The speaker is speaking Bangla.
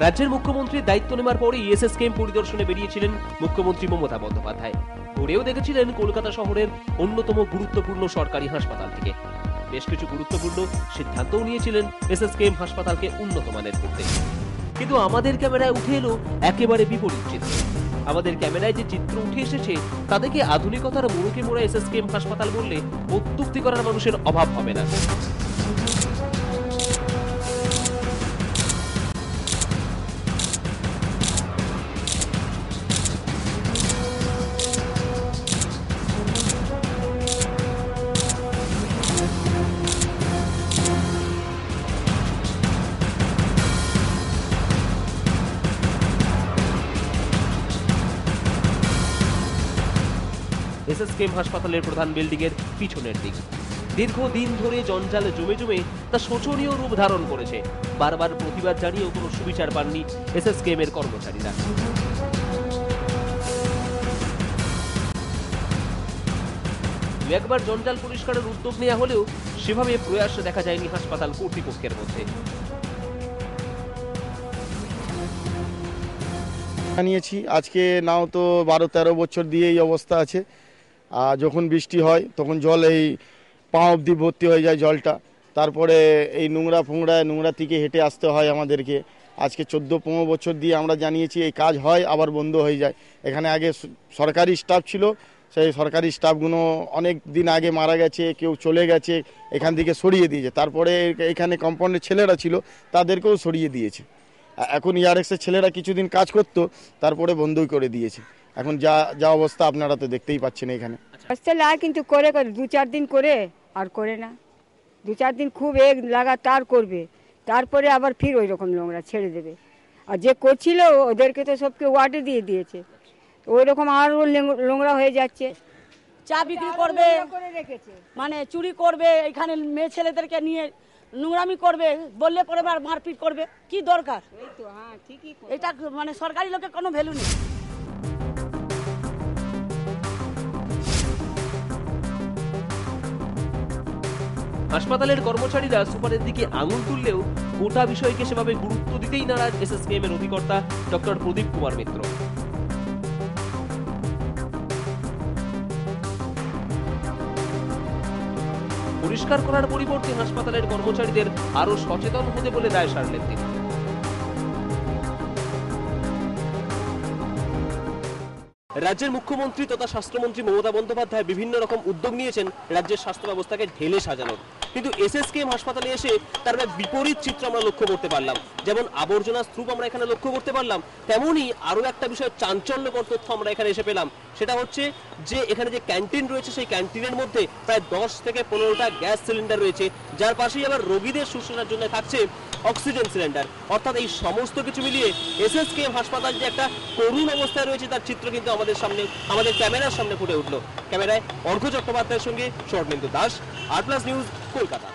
রাজ্যের মুখ্যমন্ত্রীর দায়িত্ব নেওয়ার পরে এসএসকেএম পরিদর্শনে বেরিয়েছিলেন মুখ্যমন্ত্রী মমতা বন্দ্যোপাধ্যায়। ঘুরেও দেখেছিলেন কলকাতা শহরের অন্যতম গুরুত্বপূর্ণ সরকারি হাসপাতাল থেকে। বেশ কিছু গুরুত্বপূর্ণ সিদ্ধান্তও নিয়েছিলেন এসএসকেএম হাসপাতালকে উন্নত মানের করতে। কিন্তু আমাদের ক্যামেরায় উঠে এলো একেবারে বিপরীত চিত্র। আমাদের ক্যামেরায় যে চিত্র উঠে এসেছে তা থেকে আধুনিকতার মোড়কে মোড়া এসএসকেএম হাসপাতাল বললে অত্যুক্তি করার মানুষের অভাব হবে না। এসএসকেএম হাসপাতালের প্রধান বিল্ডিং এর পিছনের দিক দীর্ঘদিন ধরে জঞ্জাল জমে জমে তা শোচনীয় রূপ ধারণ করেছে। বারবার প্রতিবাদ জানিয়েও কোনো সুবিচার পাননি এসএসকেএম এর কর্মচারীরা। একবার জঞ্জাল পরিষ্কারের উদ্যোগ নেওয়া হলেও সেভাবে প্রয়াস দেখা যায়নি হাসপাতাল কর্তৃপক্ষের মধ্যে। জানিয়েছি আজকে নাও তো 12-13 বছর দিয়ে এই অবস্থা আছে। আর যখন বৃষ্টি হয় তখন জল এই পা অবধি ভর্তি হয়ে যায় জলটা। তারপরে এই নোংরা থেকে হেঁটে আসতে হয় আমাদেরকে। আজকে 14-15 বছর দিয়ে আমরা জানিয়েছি এই কাজ হয় আবার বন্ধ হয়ে যায়। এখানে আগে সরকারি স্টাফ ছিল, সেই সরকারি স্টাফগুলো অনেক দিন আগে মারা গেছে, কেউ চলে গেছে, এখান থেকে সরিয়ে দিয়েছে। তারপরে এখানে কম্পাউন্ডের ছেলেরা ছিল, তাদেরকেও সরিয়ে দিয়েছে। এখন ইয়ারএক্সের ছেলেরা কিছুদিন কাজ করতো, তারপরে বন্ধই করে দিয়েছে। এখন যা অবস্থা আপনারা তো দেখতেই পাচ্ছেন এখানে। কিন্তু করে 2-4 দিন করে আর করে না। 2-4 দিন খুব লাগাতার করবে, তারপরে আবার ফির ওই রকম নোংরা ছেড়ে দেবে। আর যে করছিল ওদেরকে তো সবকে ওয়ার্ডে দিয়ে দিয়েছে, ওই রকম আরও নোংরা হয়ে যাচ্ছে। চা বিক্রি করবে, মানে চুরি করবে, এখানে মেয়ে ছেলেদেরকে নিয়ে নোংরামি করবে, বললে পরে মারপিট করবে। কি দরকার? এটা মানে সরকারি লোকের কোনো ভ্যালু নেই। হাসপাতালের কর্মচারীরা সুপারের দিকে আঙুল তুললেও গোটা বিষয়কে সেভাবে গুরুত্ব দিতেই নারাজ এসএসকেএম এর অধিকর্তা ডক্টর প্রদীপ কুমার মিত্র। পরিষ্কার করার পরিবর্তে হাসপাতালের কর্মচারীদের আরো সচেতন হতে বলে দায় সারলেন তিনি। রাজ্যের মুখ্যমন্ত্রী তথা স্বাস্থ্যমন্ত্রী মমতা বন্দ্যোপাধ্যায় বিভিন্ন রকম উদ্যোগ নিয়েছেন রাজ্যের স্বাস্থ্য ব্যবস্থাকে ঢেলে সাজানোর, কিন্তু এসএসকেএম হাসপাতালে এসে তার বিপরীত চিত্র আমরা লক্ষ্য করতে পারলাম। যেমন আবর্জনা স্তূপ আমরা এখানে লক্ষ্য করতে পারলাম, তেমনই আরো একটা বিষয় চাঞ্চল্যকর তথ্য আমরা এখানে এসে পেলাম। সেটা হচ্ছে যে এখানে যে ক্যান্টিন রয়েছে সেই ক্যান্টিনের মধ্যে প্রায় 10 থেকে 15টা গ্যাস সিলিন্ডার রয়েছে, যার পাশেই আবার রোগীদের শুশ্রূষার জন্য থাকছে অক্সিজেন সিলিন্ডার। অর্থাৎ এই সমস্ত কিছু মিলিয়ে এসএসকেএম হাসপাতাল যে একটা করুণ অবস্থায় রয়েছে তার চিত্র কিন্তু আমাদের ক্যামেরার সামনে ফুটে উঠলো। ক্যামেরায় অর্ঘ্য চট্টোপাধ্যায়ের সঙ্গে শরণেন্দু দাস, আর প্লাস নিউজ, কলকাতা।